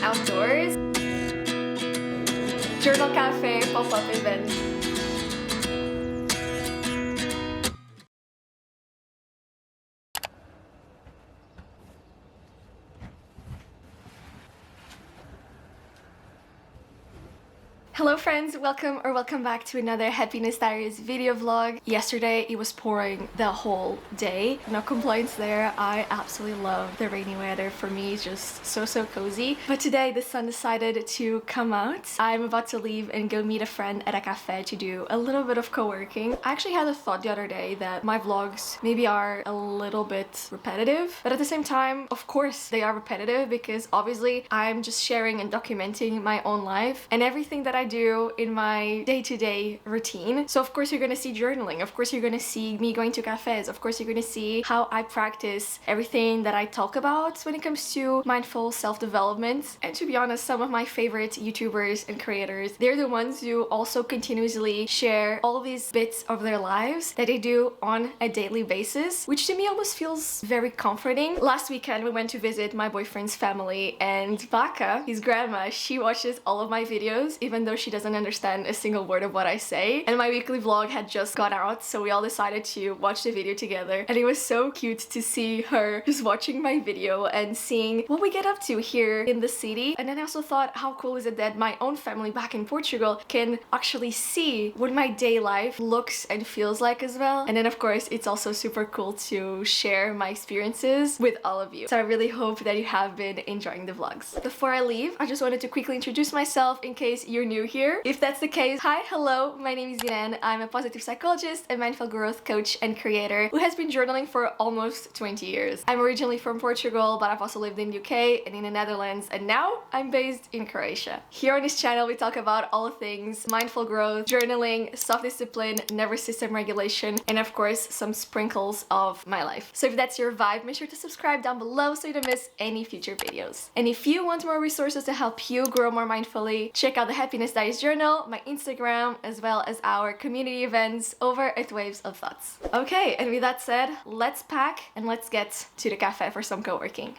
outdoors. Journal cafe, pop-up event. Hello friends, welcome back to another Happiness Diaries video vlog. Yesterday it was pouring the whole day. No complaints there. I absolutely love the rainy weather. For me, it's just so cozy. But today the sun decided to come out. I'm about to leave and go meet a friend at a cafe to do a little bit of co-working. I actually had a thought the other day that my vlogs maybe are a little bit repetitive, but at the same time, of course they are repetitive because obviously I'm just sharing and documenting my own life and everything that I do in my day-to-day routine. So of course you're gonna see journaling, of course you're gonna see me going to cafes, of course you're gonna see how I practice everything that I talk about when it comes to mindful self-development. And to be honest, some of my favorite YouTubers and creators, they're the ones who also continuously share all these bits of their lives that they do on a daily basis, which to me almost feels very comforting. Last weekend we went to visit my boyfriend's family, and Vaca, his grandma, she watches all of my videos even though she doesn't understand a single word of what I say. And my weekly vlog had just gone out, so we all decided to watch the video together, and it was so cute to see her just watching my video and seeing what we get up to here in the city. And then I also thought, how cool is it that my own family back in Portugal can actually see what my day life looks and feels like as well. And then of course it's also super cool to share my experiences with all of you. So I really hope that you have been enjoying the vlogs. Before I leave, I just wanted to quickly introduce myself in case you're new here. If that's the case, hi, hello, my name is Irene. I'm a positive psychologist, a mindful growth coach and creator who has been journaling for almost 20 years. I'm originally from Portugal, but I've also lived in the UK and in the Netherlands, and now I'm based in Croatia. Here on this channel we talk about all things mindful growth, journaling, self-discipline, nervous system regulation, and of course some sprinkles of my life. So if that's your vibe, make sure to subscribe down below so you don't miss any future videos. And if you want more resources to help you grow more mindfully, check out the Happiness Diaries journal, my Instagram, as well as our community events over at Waves of Thoughts. Okay, and with that said, let's pack and let's get to the cafe for some co-working.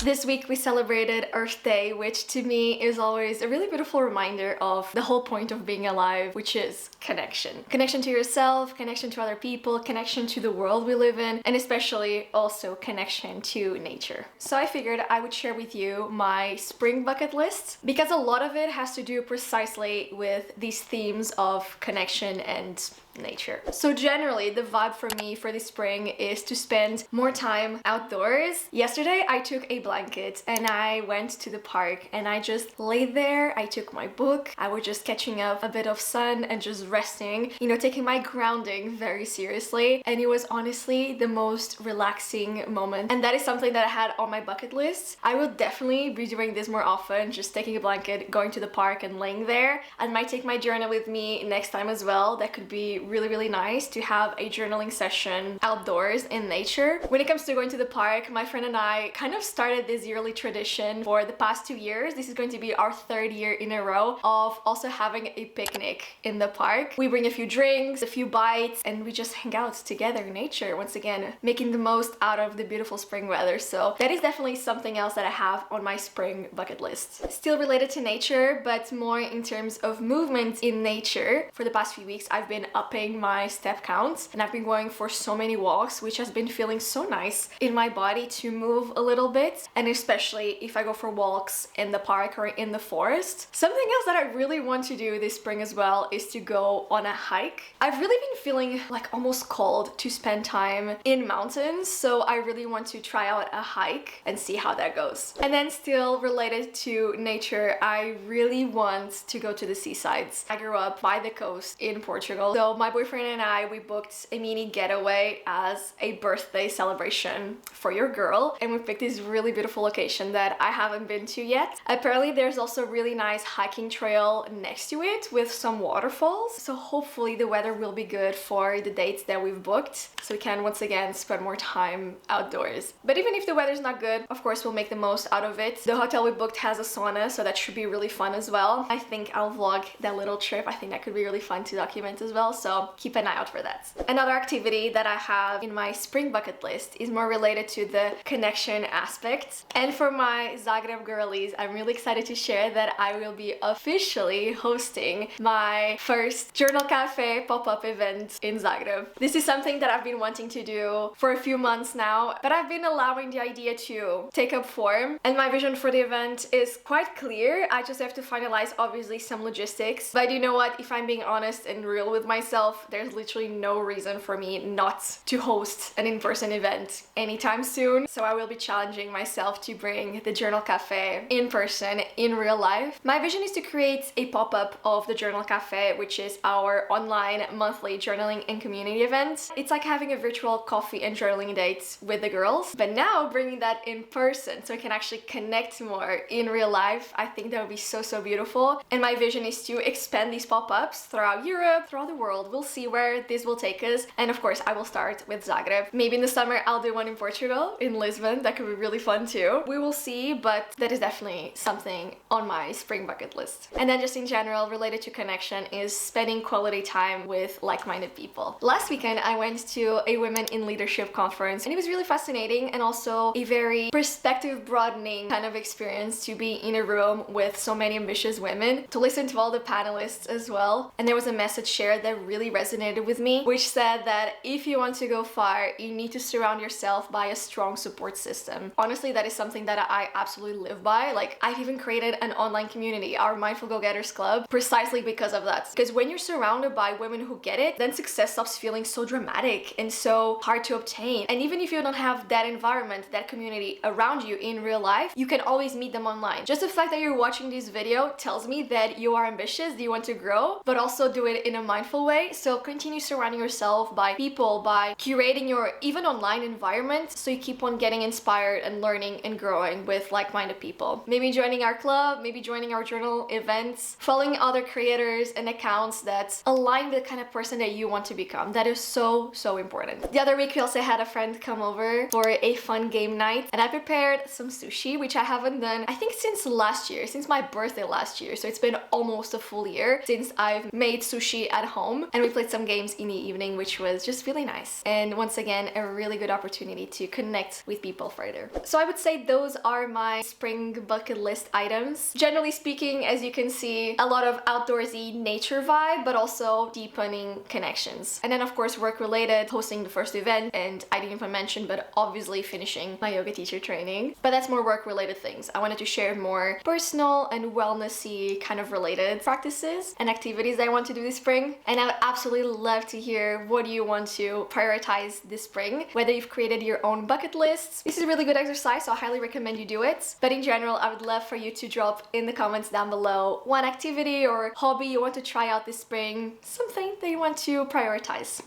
This week we celebrated Earth Day, which to me is always a really beautiful reminder of the whole point of being alive, which is connection. Connection to yourself, connection to other people, connection to the world we live in, and especially also connection to nature. So I figured I would share with you my spring bucket list, because a lot of it has to do precisely with these themes of connection and nature. So generally the vibe for me for this spring is to spend more time outdoors. Yesterday I took a blanket and I went to the park and I just laid there. I took my book, I was just catching up a bit of sun and just resting, you know, taking my grounding very seriously, and it was honestly the most relaxing moment. And that is something that I had on my bucket list. I will definitely be doing this more often, just taking a blanket, going to the park and laying there. I might take my journal with me next time as well. That could be really nice to have a journaling session outdoors in nature. When it comes to going to the park, my friend and I kind of started started this yearly tradition for the past 2 years. This is going to be our third year in a row of also having a picnic in the park. We bring a few drinks, a few bites, and we just hang out together in nature, once again, making the most out of the beautiful spring weather. So that is definitely something else that I have on my spring bucket list. Still related to nature, but more in terms of movement in nature. For the past few weeks, I've been upping my step count, and I've been going for so many walks, which has been feeling so nice in my body to move a little bit. And especially if I go for walks in the park or in the forest. Something else that I really want to do this spring as well is to go on a hike. I've really been feeling like almost called to spend time in mountains, so I really want to try out a hike and see how that goes. And then still related to nature, I really want to go to the seasides. I grew up by the coast in Portugal, so my boyfriend and I, we booked a mini getaway as a birthday celebration for your girl, and we picked this really beautiful location that I haven't been to yet. Apparently there's also a really nice hiking trail next to it with some waterfalls, so hopefully the weather will be good for the dates that we've booked, so we can once again spend more time outdoors. But even if the weather's not good, of course we'll make the most out of it. The hotel we booked has a sauna, so that should be really fun as well. I think I'll vlog that little trip. I think that could be really fun to document as well, so keep an eye out for that. Another activity that I have in my spring bucket list is more related to the connection aspect. And for my Zagreb girlies, I'm really excited to share that I will be officially hosting my first journal cafe pop-up event in Zagreb. This is something that I've been wanting to do for a few months now, but I've been allowing the idea to take up form, and my vision for the event is quite clear. I just have to finalize obviously some logistics, but you know what, if I'm being honest and real with myself, there's literally no reason for me not to host an in-person event anytime soon. So I will be challenging myself to bring the journal cafe in person in real life. My vision is to create a pop-up of the journal cafe, which is our online monthly journaling and community event. It's like having a virtual coffee and journaling date with the girls, but now bringing that in person so we can actually connect more in real life. I think that would be so beautiful, and my vision is to expand these pop-ups throughout Europe, throughout the world. We'll see where this will take us, and of course I will start with Zagreb. Maybe in the summer I'll do one in Portugal, in Lisbon. That could be really fun too. We will see, but that is definitely something on my spring bucket list. And then just in general, related to connection, is spending quality time with like-minded people. Last weekend I went to a Women in Leadership conference, and it was really fascinating and also a very perspective broadening kind of experience to be in a room with so many ambitious women, to listen to all the panelists as well. And there was a message shared that really resonated with me, which said that if you want to go far, you need to surround yourself by a strong support system. Honestly, that is something that I absolutely live by. Like, I've even created an online community, our Mindful Go-Getters Club, precisely because of that. Because when you're surrounded by women who get it, then success stops feeling so dramatic and so hard to obtain. And even if you don't have that environment, that community around you in real life, you can always meet them online. Just the fact that you're watching this video tells me that you are ambitious, that you want to grow, but also do it in a mindful way. So continue surrounding yourself by people, by curating your even online environment, so you keep on getting inspired and learning and growing with like-minded people. Maybe joining our club, maybe joining our journal events, following other creators and accounts that align with the kind of person that you want to become. That is so important. The other week we also had a friend come over for a fun game night, and I prepared some sushi, which I haven't done I think since last year, since my birthday last year. So it's been almost a full year since I've made sushi at home, and we played some games in the evening, which was just really nice. And once again, a really good opportunity to connect with people further. So I would say those are my spring bucket list items. Generally speaking, as you can see, a lot of outdoorsy nature vibe, but also deepening connections. And then of course work related, hosting the first event, and I didn't even mention, but obviously finishing my yoga teacher training. But that's more work related things. I wanted to share more personal and wellnessy kind of related practices and activities that I want to do this spring. And I would absolutely love to hear what you want to prioritize this spring, whether you've created your own bucket lists. This is a really good exercise, so I highly recommend you do it. But in general, I would love for you to drop in the comments down below one activity or hobby you want to try out this spring, something that you want to prioritize.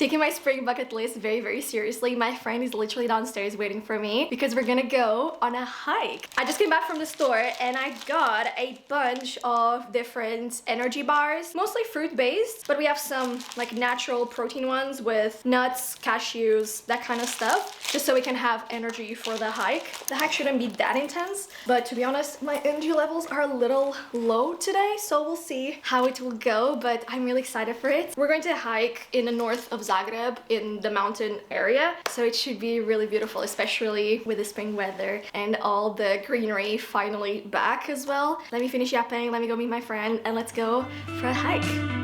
taking my spring bucket list very seriously. My friend is literally downstairs waiting for me because we're gonna go on a hike. I just came back from the store and I got a bunch of different energy bars, mostly fruit based, but we have some like natural protein ones with nuts, cashews, that kind of stuff, just so we can have energy for the hike. The hike shouldn't be that intense, but to be honest, my energy levels are a little low today, so we'll see how it will go, but I'm really excited for it. We're going to hike in the north of Zagreb in the mountain area, so it should be really beautiful, especially with the spring weather and all the greenery finally back as well. Let me finish yapping, let me go meet my friend, and let's go for a hike.